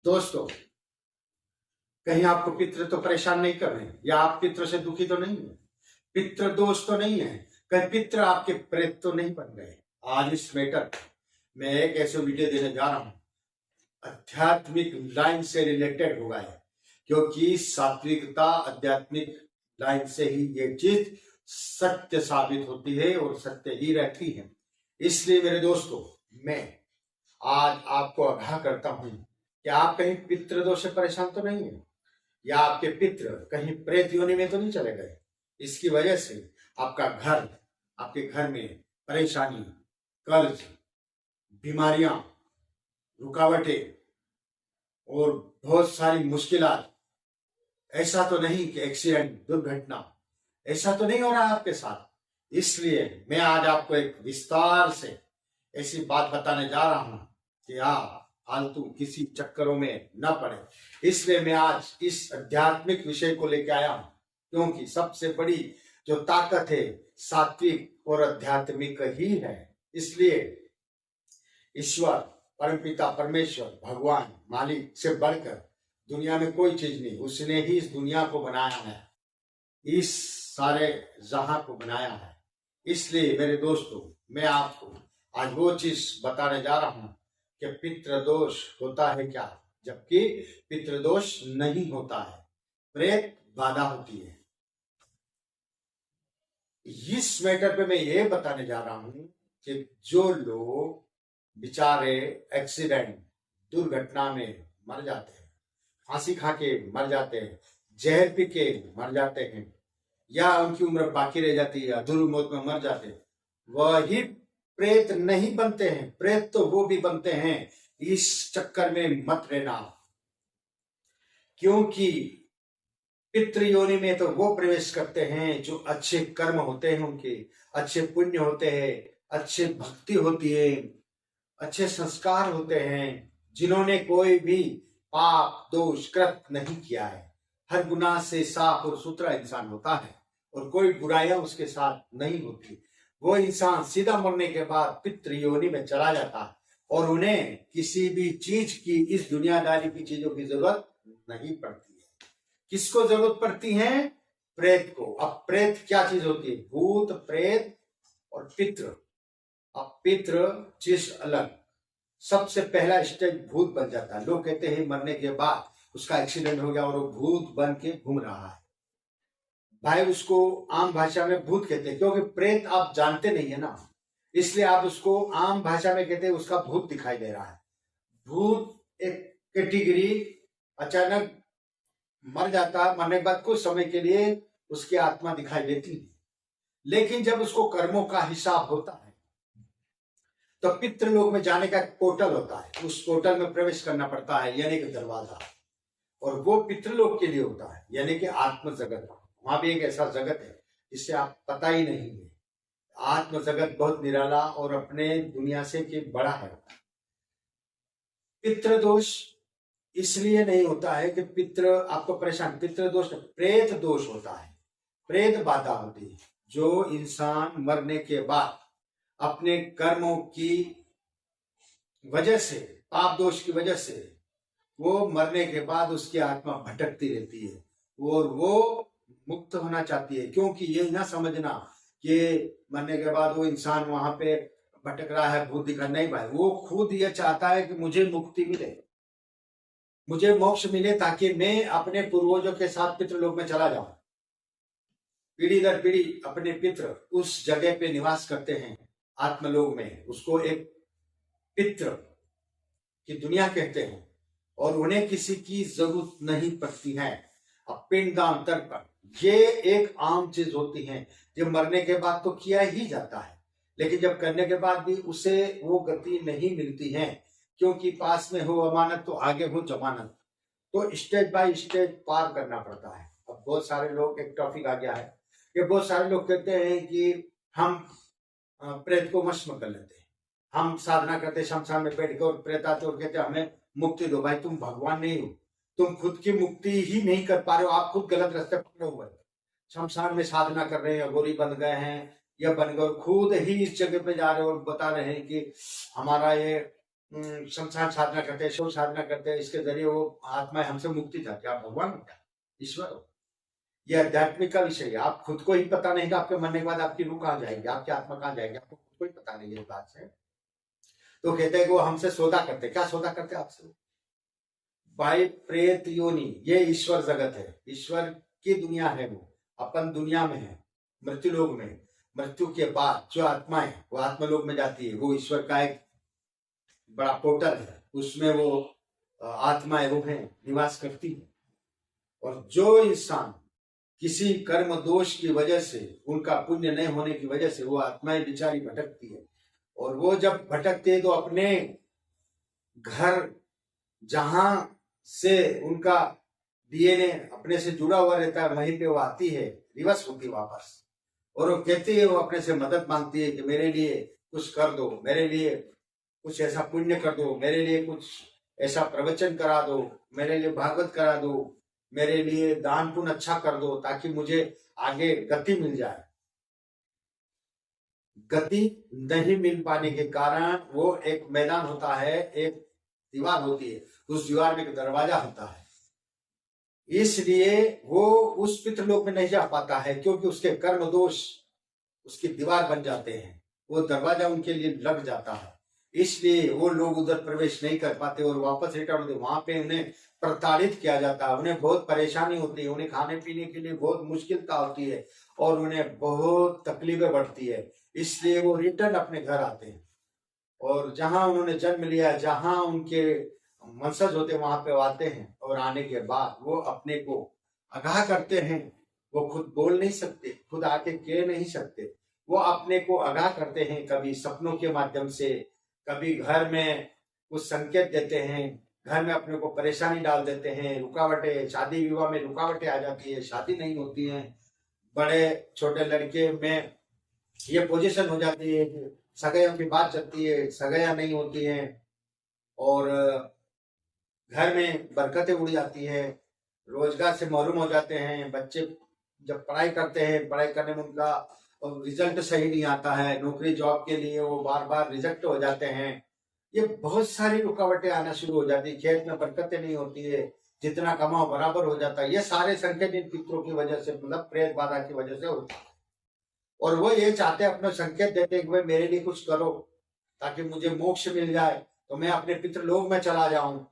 दोस्तों, कहीं आपको पितृ तो परेशान नहीं कर रहे हैं या आप पितृ से दुखी तो नहीं है? पितृ दोष तो नहीं है? कहीं पितृ आपके प्रेत तो नहीं बन गए? आज इस मैटर में एक ऐसे वीडियो देने जा रहा हूं, आध्यात्मिक लाइन से रिलेटेड होगा है, क्योंकि सात्विकता आध्यात्मिक लाइन से ही ये चीज सत्य साबित होती है और सत्य ही रहती है। इसलिए मेरे दोस्तों, मैं आज आपको आगाह करता हूं कि आप कहीं पितृ दोष से परेशान तो नहीं है, या आपके पितृ कहीं प्रेत योनि में तो नहीं चले गए। इसकी वजह से आपके घर में परेशानी, कर्ज, बीमारियां, रुकावटें और बहुत सारी मुश्किलात, ऐसा तो नहीं कि एक्सीडेंट, दुर्घटना, ऐसा तो नहीं हो रहा आपके साथ। इसलिए मैं आज आपको एक विस्तार से ऐसी बात बताने जा रहा हूं कि आप फालतू किसी चक्करों में न पड़े। इसलिए मैं आज इस आध्यात्मिक विषय को लेकर आया हूं, क्योंकि सबसे बड़ी जो ताकत है सात्विक और आध्यात्मिक ही है। इसलिए ईश्वर, परमपिता परमेश्वर, भगवान, मालिक से बढ़कर दुनिया में कोई चीज नहीं। उसने ही इस दुनिया को बनाया है, इस सारे जहां को बनाया है। इसलिए मेरे दोस्तों, मैं आपको आज वो चीज बताने जा रहा हूं कि पितृदोष होता है क्या, जबकि पितृदोष नहीं होता है, प्रेत बाधा होती है। इस मैटर पे मैं ये बताने जा रहा हूं कि जो लोग बेचारे एक्सीडेंट, दुर्घटना में मर जाते हैं, फांसी खा के मर जाते हैं, जहर पी के मर जाते हैं, या उनकी उम्र बाकी रह जाती है, अधूरी मौत में मर जाते हैं, वही प्रेत नहीं बनते हैं। प्रेत तो वो भी बनते हैं। इस चक्कर में मत रहना, क्योंकि पितृ योनि में तो वो प्रवेश करते हैं जो अच्छे कर्म होते हैं, उनके अच्छे पुण्य होते हैं, अच्छे भक्ति होती है, अच्छे संस्कार होते हैं, जिन्होंने कोई भी पाप दोष कृत नहीं किया है। हर गुनाह से साफ और सुथरा इंसान होता है और कोई बुराइयां उसके साथ नहीं होती। वो इंसान सीधा मरने के बाद पितृ योनि में चला जाता है और उन्हें किसी भी चीज की, इस दुनियादारी की चीजों की जरूरत नहीं पड़ती है। किसको जरूरत पड़ती है? प्रेत को। अब प्रेत क्या चीज होती है? भूत, प्रेत और पितृ। अब पितृ चीज अलग। सबसे पहला स्टेज भूत बन जाता है। लोग कहते हैं मरने के बाद उसका एक्सीडेंट हो गया और वो भूत बन के घूम रहा है। भाई, उसको आम भाषा में भूत कहते हैं, क्योंकि प्रेत आप जानते नहीं है ना, इसलिए आप उसको आम भाषा में कहते हैं उसका भूत दिखाई दे रहा है। भूत एक कैटेगरी, अचानक मर जाता है, मरने के बाद कुछ समय के लिए उसकी आत्मा दिखाई देती है, लेकिन जब उसको कर्मों का हिसाब होता है तो पितृलोक में जाने का पोर्टल होता है। उस पोर्टल में प्रवेश करना पड़ता है, यानी कि दरवाजा, और वो पितृलोक के लिए होता है, यानी कि आत्म जगत। वहां भी एक ऐसा जगत है जिससे आप पता ही नहीं है। आत्म जगत बहुत निराला और अपने दुनिया से के बड़ा है। पितृदोष इसलिए नहीं होता है कि पितृ आपको परेशान, पितृदोष प्रेत दोष होता है, प्रेत बाधा होती है। जो इंसान मरने के बाद अपने कर्मों की वजह से, पाप दोष की वजह से, वो मरने के बाद उसकी आत्मा भटकती रहती है और वो मुक्त होना चाहती है। क्योंकि ये ना समझना कि मरने के बाद वो इंसान वहां पे भटक रहा है, भूत दिख रहा, नहीं भाई, वो खुद ये चाहता है कि मुझे मुक्ति मिले, मुझे मोक्ष मिले, ताकि मैं अपने पूर्वजों के साथ पितृलोक में चला जाऊं। पीढ़ी दर पीढ़ी अपने पितृ उस जगह पे निवास करते हैं, आत्मलोक में। उसको एक पितृ की दुनिया कहते हैं और उन्हें किसी की जरूरत नहीं पड़ती है। अब पिंडदान, तर्पण, ये एक आम चीज होती है जो मरने के बाद तो किया ही जाता है, लेकिन जब करने के बाद भी उसे वो गति नहीं मिलती है, क्योंकि पास में हो अमानत तो आगे हो जमानत। तो स्टेज बाय स्टेज पार करना पड़ता है। अब बहुत सारे लोग, एक टॉपिक आ गया है कि बहुत सारे लोग कहते हैं कि हम प्रेत को वश में कर लेते हैं, हम साधना करते शमशान में बैठ के, और प्रेत आते और कहते हमें मुक्ति दो। भाई, तुम भगवान नहीं हो, तुम खुद की मुक्ति ही नहीं कर पा रहे हो, आप खुद गलत रास्ते पकड़े हुए हैं। शमशान में साधना कर रहे हैं, अघोरी बन गए हैं या बन गए, खुद ही इस जगह पे जा रहे हो और बता रहे हैं कि हमारा ये शमशान साधना करते हैं, शव साधना करते हैं, इसके जरिए वो आत्मा हमसे मुक्ति चाहती है। आप भगवान हो क्या? ईश्वर हो? ये आध्यात्मिक का विषय है। आप खुद को ही पता नहीं कि आपके मरने के बाद आपकी रूह कहाँ जाएगी, आपकी आत्मा कहाँ जाएगी, आपको खुद को ही पता नहीं है इस बात से। तो कहते हैं कि वो हमसे सौदा करते। क्या सौदा करते आपसे? भाई प्रेत योनि, ये ईश्वर जगत है, ईश्वर की दुनिया है। वो अपन दुनिया में है, मृत्यु लोक में। मृत्यु के बाद जो आत्मा है वो आत्मलोक में जाती है। वो ईश्वर का एक बड़ा पोर्टल है, उसमें वो आत्माएं रूहें निवास करती है। और जो इंसान किसी कर्म दोष की वजह से, उनका पुण्य नहीं होने की वजह से वो आत्माएं बिचारी भटकती है। और वो जब भटकते हैं तो अपने घर, जहां से उनका डीएनए अपने से जुड़ा हुआ रहता है, वहीं पे वो आती है, रिवर्स होती है वापस। और वो कहती है, वो अपने से मदद मांगती है कि मेरे लिए कुछ कर दो, मेरे लिए कुछ ऐसा पुण्य कर दो, मेरे लिए कुछ ऐसा प्रवचन करा दो, मेरे लिए भागवत करा दो, मेरे लिए दान पुण्य अच्छा कर दो, ताकि मुझे आगे गति मिल जाए। गति नहीं मिल पाने के कारण वो एक मैदान होता है, एक दीवार होती है, उस दीवार में एक दरवाजा होता है। इसलिए वो उस पितृलोक में नहीं जा पाता है, क्योंकि उसके कर्म दोष उसकी दीवार बन जाते हैं, वो दरवाजा उनके लिए लग जाता है। इसलिए वो लोग उधर प्रवेश नहीं कर पाते और वापस रिटर्न होते। वहां पे उन्हें प्रताड़ित किया जाता है, उन्हें बहुत परेशानी होती है, उन्हें खाने पीने के लिए बहुत मुश्किलता होती है और उन्हें बहुत तकलीफें बढ़ती है। इसलिए वो रिटर्न अपने घर आते हैं और जहां उन्होंने जन्म लिया, जहां उनके वंशज होते, वहां पे आते हैं। और आने के बाद वो अपने को आगाह करते हैं। वो खुद बोल नहीं सकते, खुद आके कह नहीं सकते, वो अपने को आगाह करते हैं, कभी सपनों के माध्यम से, कभी घर में कुछ संकेत देते हैं, घर में अपने को परेशानी डाल देते हैं, रुकावटें, शादी विवाह में रुकावटें आ जाती है, शादी नहीं होती है, बड़े छोटे लड़के में ये पोजीशन हो जाती है, सगाइयों की बात चलती है, सगाइयां नहीं होती हैं और घर में बरकतें उड़ जाती है, रोजगार से महरूम हो जाते हैं। बच्चे जब पढ़ाई करते हैं, पढ़ाई करने में उनका रिजल्ट सही नहीं आता है, नौकरी जॉब के लिए वो बार बार रिजेक्ट हो जाते हैं। ये बहुत सारी रुकावटें आना शुरू हो जाती है, खेत में बरकतें नहीं होती है, जितना कमाओ बराबर हो जाता है। ये सारे संकेत इन पितरों की वजह से, मतलब प्रेत बाधा की वजह से होता है। और वो ये चाहते हैं, अपने संकेत देते हैं कि भाई मेरे लिए कुछ करो ताकि मुझे मोक्ष मिल जाए, तो मैं अपने पितृलोक में चला जाऊं।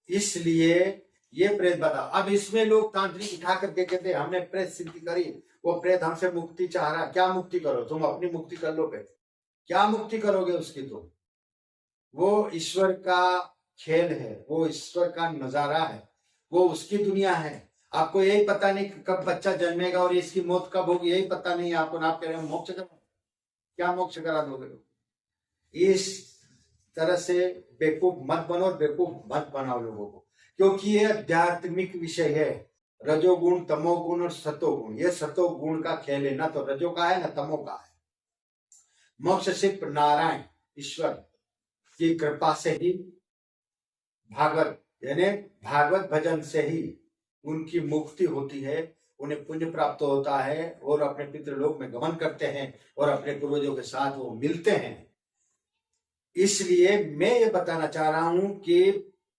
इसलिए ये प्रेत बाधा। अब इसमें लोग तांत्रिक उठा करके कहते हैं हमने प्रेत सिद्धि करी, वो प्रेत हमसे मुक्ति चाह रहा। क्या मुक्ति करो, तुम अपनी मुक्ति कर लो। पे क्या मुक्ति करोगे उसकी? तुम, वो ईश्वर का खेल है, वो ईश्वर का नजारा है, वो उसकी दुनिया है। आपको यही पता नहीं कब बच्चा जन्मेगा और इसकी मौत कब होगी, यही पता नहीं आपको। आप कह रहे हो मोक्ष करो, क्या मोक्ष करा दोगे? इस तरह से बेवकूफ मत बनो और बेवकूफ मत बनाओ लोगों को, क्योंकि ये आध्यात्मिक विषय है। रजोगुण, तमोगुण और सतोगुण, ये सतोगुण का खेल है, ना तो रजो का है ना तमो का है। मोक्ष सिर्फ नारायण ईश्वर की कृपा से ही, भागवत यानी भागवत भजन से ही उनकी मुक्ति होती है, उन्हें पुण्य प्राप्त होता है और अपने पितृलोक में गमन करते हैं और अपने पूर्वजों के साथ वो मिलते हैं। इसलिए मैं ये बताना चाह रहा हूं कि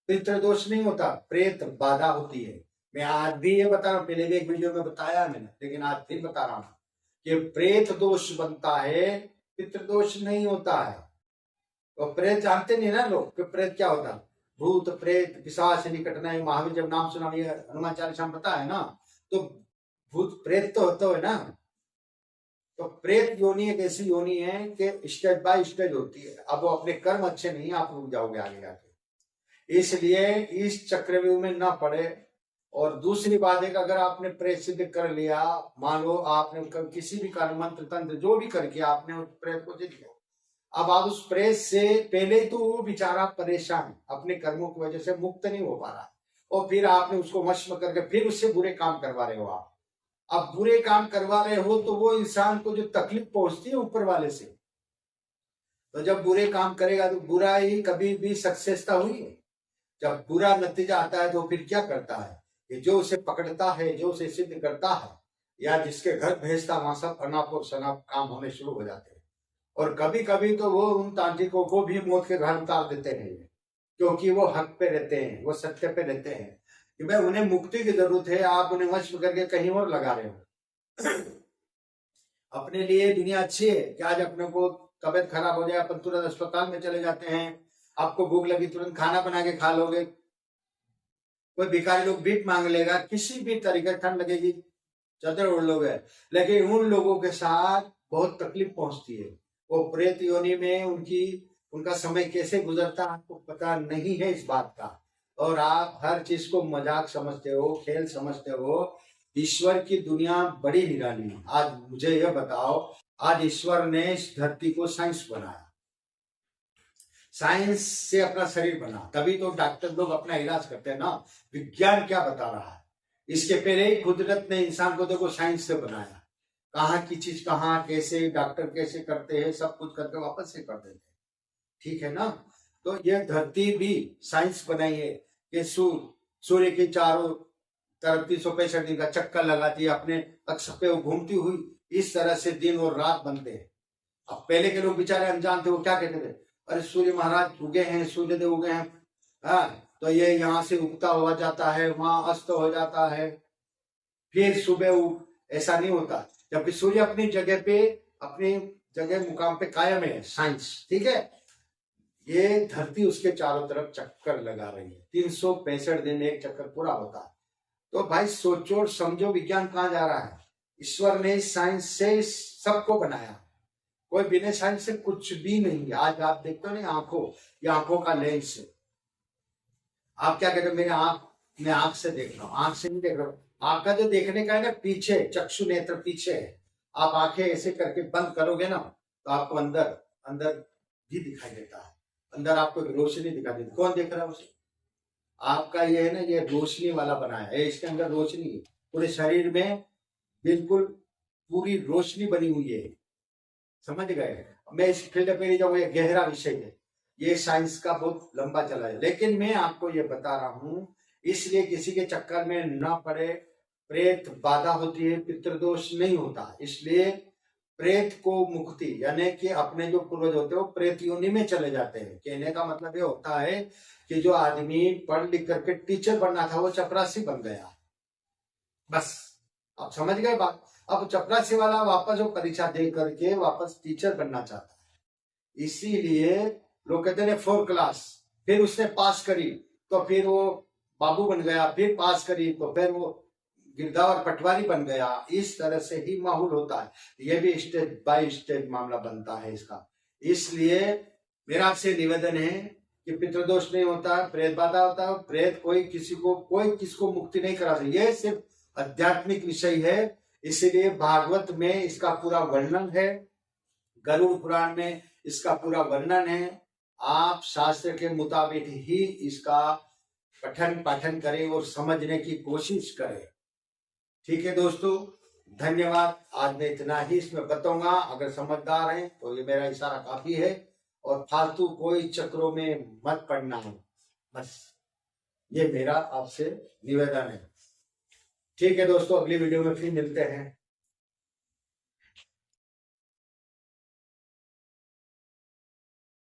पितृदोष नहीं होता, प्रेत बाधा होती है। मैं आज भी ये बता रहा हूं, पहले भी एक वीडियो में बताया मैंने, लेकिन आज फिर बता रहा हूं कि प्रेत दोष बनता है, पितृदोष नहीं होता है। तो प्रेत जानते नहीं ना लोग कि प्रेत क्या होता है। भूत प्रेत पिशाच निकट नहीं, महावीर जब नाम सुना, ये हनुमान चालीसा में पता है ना। तो भूत प्रेत तो होता है ना। तो प्रेत योनि एक ऐसी योनि है कि स्टेज बाय स्टेज होती है। अब वो अपने कर्म अच्छे नहीं, आप रुक जाओगे आगे जाके। इसलिए इस चक्रव्यूह में ना पड़े। और दूसरी बात है कि अगर आपने प्रेत सिद्ध कर लिया, मान लो आपने किसी भी कारण मंत्र तंत्र जो भी करके आपने उस प्रेत को जित लिया, अब आप उस प्रेत से पहले तो वो बेचारा परेशान, अपने कर्मों की वजह से मुक्त नहीं हो पा रहा, और फिर आपने उसको वश में करके फिर उससे बुरे काम करवा रहे हो। आप अब बुरे काम करवा रहे हो तो वो इंसान को जो तकलीफ पहुंचती है ऊपर वाले से, तो जब बुरे काम करेगा तो बुराई कभी भी सक्सेसता हुई है। जब बुरा नतीजा आता है तो फिर क्या करता है कि जो उसे पकड़ता है, जो उसे सिद्ध करता है या जिसके घर भेजता, वहां सब अनाप और शनाप काम होने शुरू हो जाते हैं। और कभी कभी तो वो उन तांत्रिकों को भी मौत के घाट उतार देते हैं, क्योंकि वो हक पे रहते हैं, वो सत्य पे रहते हैं कि भाई उन्हें मुक्ति की जरूरत है, आप उन्हें वश करके कहीं और लगा रहे हो। अपने लिए दुनिया अच्छी है कि आज अपने को तबियत खराब हो जाए अपन तुरंत अस्पताल में चले जाते हैं, आपको भूख लगी तुरंत खाना बना के खा लोगे, कोई भिखारी लोग भीख मांग लेगा, किसी भी तरीके ठंड लगेगी चादर ओढ़ लोगे। लेकिन उन लोगों के साथ बहुत तकलीफ पहुंचती है, वो प्रेत योनि में उनका समय कैसे गुजरता आपको पता नहीं है इस बात का, और आप हर चीज को मजाक समझते हो, खेल समझते हो। ईश्वर की दुनिया बड़ी निराली है। आज मुझे यह बताओ, आज ईश्वर ने इस धरती को साइंस बनाया, साइंस से अपना शरीर बना, तभी तो डॉक्टर लोग अपना इलाज करते हैं ना। विज्ञान क्या बता रहा है, इसके पहले ही कुदरत ने इंसान को देखो साइंस से बनाया, कहाँ की चीज कहाँ कैसे डॉक्टर कैसे करते हैं, सब कुछ करके वापस से कर देते हैं, ठीक है ना। तो यह धरती भी साइंस बनाई है कि सूर्य के चारों तरफ 365 दिन का चक्कर लगाती है, अपने अक्ष पे वो घूमती हुई, इस तरह से दिन और रात बनते हैं। अब पहले के लोग बेचारे अनजान थे, वो क्या कहते थे, अरे सूर्य महाराज उगे हैं, सूर्य देव उगे हैं, हाँ तो ये यहाँ से उगता हुआ जाता है, वहां अस्त हो जाता है, फिर सुबह ऐसा नहीं होता, जबकि सूर्य अपनी जगह पे, अपनी जगह मुकाम पे कायम है, साइंस, ठीक है। ये धरती उसके चारों तरफ चक्कर लगा रही है, 365 दिन एक चक्कर पूरा होता है। तो भाई सोचो और समझो विज्ञान कहाँ जा रहा है। ईश्वर ने साइंस से सबको बनाया, कोई बिना साइंस से कुछ भी नहीं है। आज आप देखते हो ना आंखों, ये आंखों का लेंस है, आप क्या कहते हो, मेरे आंख, मैं आंख से देख रहा हूँ, आंख से नहीं देख रहा हूँ, आंख का जो देखने का है ना पीछे, चक्षु नेत्र पीछे है। आप आंखें ऐसे करके बंद करोगे ना तो आपको अंदर अंदर भी दिखाई देता है, अंदर आपको रोशनी दिखाई देती है। कौन देख रहा है उसे, आपका ये है ना, ये रोशनी वाला बनाया है, इसके अंदर रोशनी है, पूरे शरीर में बिल्कुल पूरी रोशनी बनी हुई है, समझ गए। मैं इस फील्ड पे नहीं जाऊंगा, ये गहरा विषय है, ये साइंस का बहुत लंबा चला है, लेकिन मैं आपको ये बता रहा हूं, इसलिए किसी के चक्कर में ना पड़े। प्रेत बाधा होती है, पितृदोष नहीं होता, इसलिए प्रेत को मुक्ति, यानी कि अपने जो पूर्वज होते हैं वो प्रेत योनि में चले जाते हैं। कहने का मतलब ये होता है कि जो आदमी पढ़ लिख करके टीचर बनना था वो चपरासी बन गया, बस आप समझ गए बात। अब चपरासी वाला वापस वो परीक्षा दे करके वापस टीचर बनना चाहता है, इसीलिए लोग कहते हैं 4 क्लास, फिर उसने पास करी तो फिर वो बाबू बन गया, फिर पास करी तो फिर वो गिरदावर पटवारी बन गया। इस तरह से ही माहौल होता है, ये भी स्टेज बाय स्टेज मामला बनता है इसका। इसलिए मेरा आपसे निवेदन है कि पितृदोष नहीं होता, प्रेत बाधा होता है, प्रेत कोई किसको मुक्ति नहीं करा सकता, ये सिर्फ आध्यात्मिक विषय है। इसीलिए भागवत में इसका पूरा वर्णन है, गरुड़ पुराण में इसका पूरा वर्णन है। आप शास्त्र के मुताबिक ही इसका पठन पाठन करें और समझने की कोशिश करें, ठीक है दोस्तों। धन्यवाद, आज मैं इतना ही इसमें बताऊंगा। अगर समझदार हैं तो ये मेरा इशारा काफी है, और फालतू कोई चक्रों में मत पड़ना है, बस ये मेरा आपसे निवेदन है, ठीक है दोस्तों। अगली वीडियो में फिर मिलते हैं।